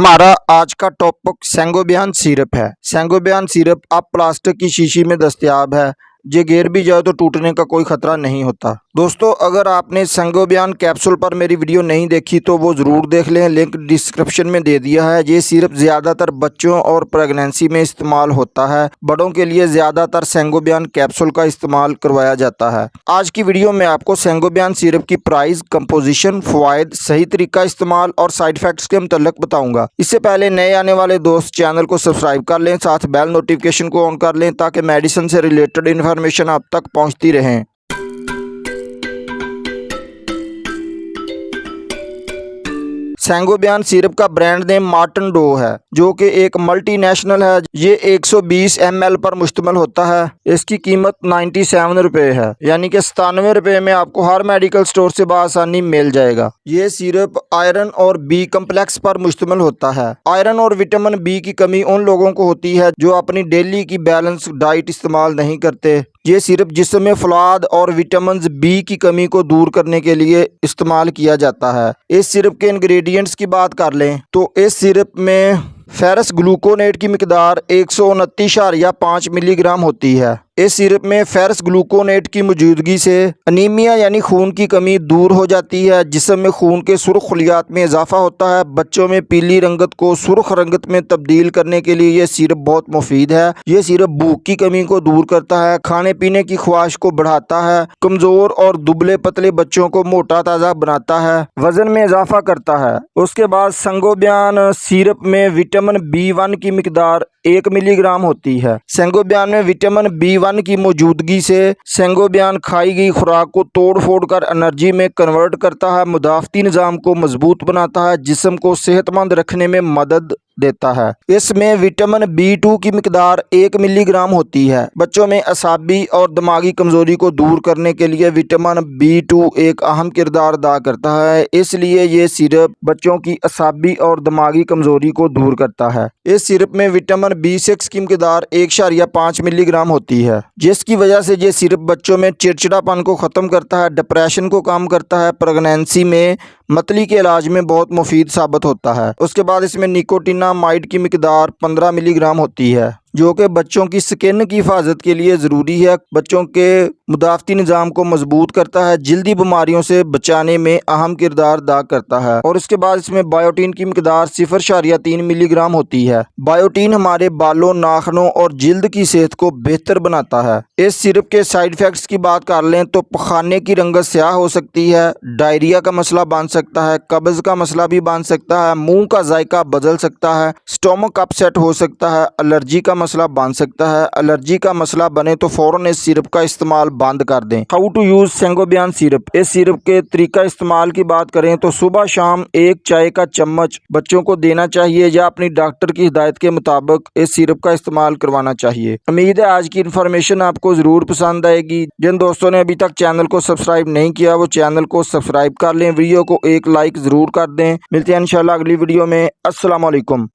हमारा आज का टॉपिक सेंगोबियन सिरप है। सेंगोबियन सिरप अब प्लास्टिक की शीशी में दस्तयाब है। ये गिर भी जाए तो टूटने का कोई खतरा नहीं होता। दोस्तों, अगर आपने सेंगोबियन कैप्सूल पर मेरी वीडियो नहीं देखी तो वो ज़रूर देख लें, लिंक डिस्क्रिप्शन में दे दिया है। ये सिरप ज़्यादातर बच्चों और प्रेगनेंसी में इस्तेमाल होता है। बड़ों के लिए ज़्यादातर सेंगोबियन कैप्सूल का इस्तेमाल करवाया जाता है। आज की वीडियो में आपको सेंगोबियन सिरप की प्राइस, कंपोजिशन, फ़वाइद, सही तरीका इस्तेमाल और साइड इफ़ेक्ट्स के मुतल्लिक बताऊंगा। इससे पहले नए आने वाले दोस्त चैनल को सब्सक्राइब कर लें, साथ बेल नोटिफिकेशन को ऑन कर लें ताकि मेडिसिन से रिलेटेड इन्फॉर्मेशन आप तक पहुंचती रहें। सेंगोबियन सिरप का ब्रांड नेम मार्टन डो है, जो कि एक मल्टीनेशनल है। ये 120 ml पर मुश्तमिल होता है। इसकी कीमत 97 रुपये है, यानी कि 97 रुपये में आपको हर मेडिकल स्टोर से बआसानी मिल जाएगा। ये सिरप आयरन और बी कम्प्लेक्स पर मुश्तमिल होता है। आयरन और विटामिन बी की कमी उन लोगों को होती है जो अपनी डेली की बैलेंस डाइट इस्तेमाल नहीं करते। ये सिरप जिस्म में फौलाद और विटामिन बी की कमी को दूर करने के लिए इस्तेमाल किया जाता है। इस सिरप के इंग्रेडिएंट्स की बात कर लें तो इस सिरप में फेरस ग्लूकोनेट की मिकदार 129.5 मिलीग्राम होती है। इस सिरप में फेरस ग्लूकोनेट की मौजूदगी से अनीमिया यानी खून की कमी दूर हो जाती है। जिस्म में खून के सुर्ख खलियात में इजाफा होता है। बच्चों में पीली रंगत को सुर्ख रंगत में तब्दील करने के लिए ये सिरप बहुत मुफीद है। ये सिरप भूख की कमी को दूर करता है, खाने पीने की ख्वाहिश को बढ़ाता है, कमजोर और दुबले पतले बच्चों को मोटा ताज़ा बनाता है, वजन में इजाफा करता है। उसके बाद सेंगोबियन सिरप में विटामिन B1 की मिकदार 1 मिलीग्राम होती है। सेंगोबियन में विटामिन B1 की मौजूदगी से सेंगोबियन खाई गई खुराक को तोड़ फोड़ कर एनर्जी में कन्वर्ट करता है, मुदाफ़ती निज़ाम को मजबूत बनाता है, जिस्म को सेहतमंद रखने में मदद देता है। इसमें विटामिन B2 की मिकदार 1 मिलीग्राम होती है। बच्चों में असाबी और दिमागी कमजोरी को दूर करने के लिए विटामिन B2 एक अहम किरदार अदा करता है, इसलिए ये सिरप बच्चों की असाबी और दिमागी कमजोरी को दूर करता है। इस सिरप में विटामिन B6 की मिकदार 1.5 मिलीग्राम होती है, जिसकी वजह से ये सिरप बच्चों में चिड़चिड़ापन को ख़त्म करता है, डिप्रेशन को कम करता है, प्रेगनेंसी में मतली के इलाज में बहुत मुफीद साबित होता है। उसके बाद इसमें निकोटिनामाइड की मिकदार 15 मिलीग्राम होती है, जो कि बच्चों की स्किन की हिफाजत के लिए ज़रूरी है। बच्चों के मुदाफ़ती निज़ाम को मजबूत करता है, जल्दी बीमारियों से बचाने में अहम किरदार अदा करता है। और उसके बाद इसमें बायोटीन की मिकदार 0.3 मिलीग्राम होती है। बायोटीन हमारे बालों, नाखूनों और जिल्द की सेहत को बेहतर बनाता है। इस सिरप के साइड इफ़ेक्ट्स की बात कर लें तो पखाने की रंगत स्याह हो सकती है, डायरिया का मसला बन सकता है, कब्ज़ का मसला भी बन सकता है, मुँह का जायका बदल सकता है, स्टोमक अपसेट हो सकता है, एलर्जी का मसला बन सकता है। एलर्जी का मसला बने तो फौरन इस सिरप का इस्तेमाल बंद कर दें। हाउ टू यूज सेंगोबियन सिरप। इस सिरप के तरीका इस्तेमाल की बात करें तो सुबह शाम 1 चाय का चम्मच बच्चों को देना चाहिए या अपनी डॉक्टर की हिदायत के मुताबिक इस सिरप का इस्तेमाल करवाना चाहिए। उम्मीद है आज की इन्फॉर्मेशन आपको जरूर पसंद आएगी। जिन दोस्तों ने अभी तक चैनल को सब्सक्राइब नहीं किया वो चैनल को सब्सक्राइब कर लें, वीडियो को एक लाइक जरूर कर दें। मिलते हैं इंशाल्लाह अगली वीडियो में। अस्सलाम वालेकुम।